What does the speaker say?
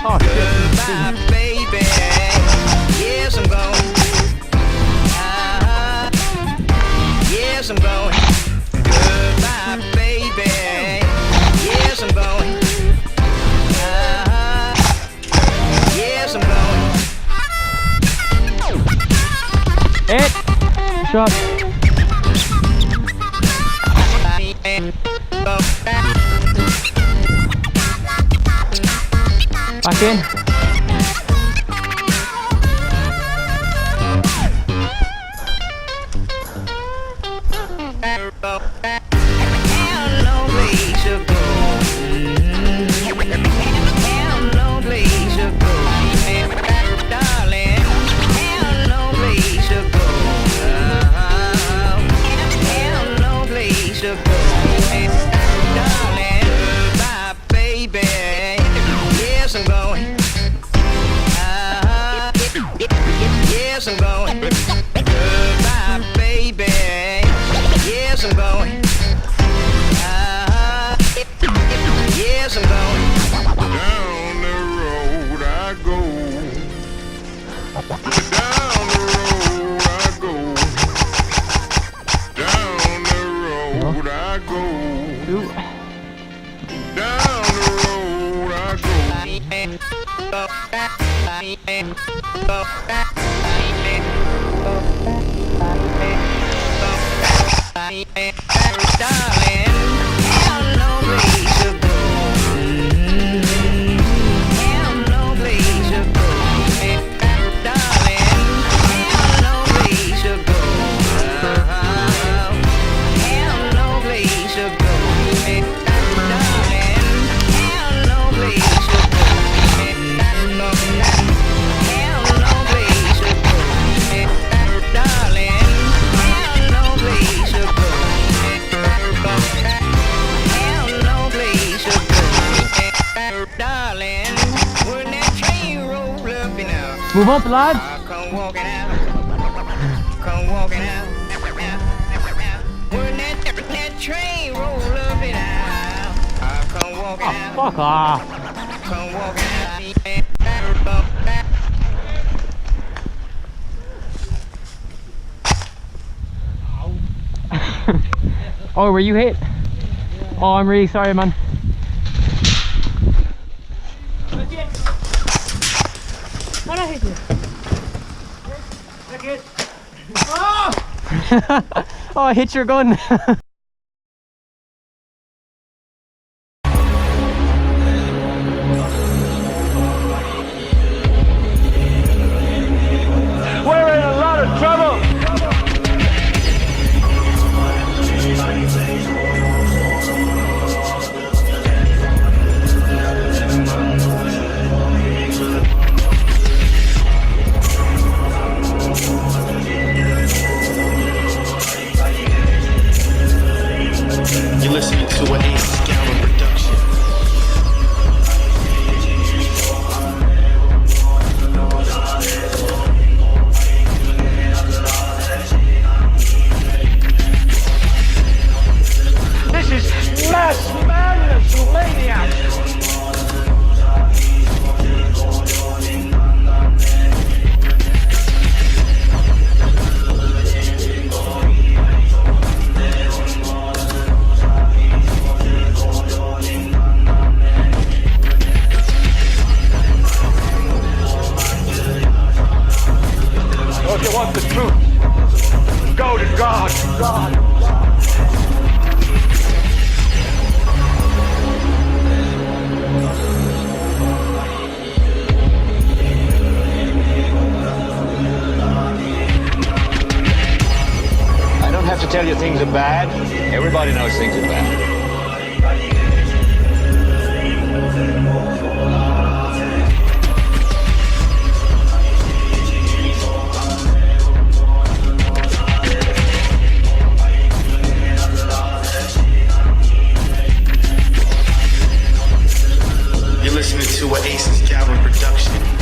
Oh, goodbye, baby. Yes, I'm going. Yes, I'm going. Goodbye, baby. Yes, I'm going. Yes, I'm going. Hit. Shot. Back in. Yes, I'm going. Goodbye, baby. Yes, I'm going. Yes, I'm going. Down the road I go. Down the road I go. Down the road I go. Down the road I go. Darling, have no place to go. Have no place to go. Darling, have no place to go. Have no place to go. Darling, have no place to go. Have no place to go. Darling, have no place to go. Darling, when that train roll up and out, Move up, lads. come walking out, come walking out. When that train roll up and out, come walking out, Fuck off. come walking out. Oh, were you hit? Oh, I'm really sorry, man. What I hit you? Oh, I hit your gun. We're in a lot of trouble. You're listening to an Ace Gallo production. This is mass madness, you maniac. If you want the truth, go to God. I don't have to tell you things are bad. Everybody knows things are bad. You're listening to an Ace Gallo production.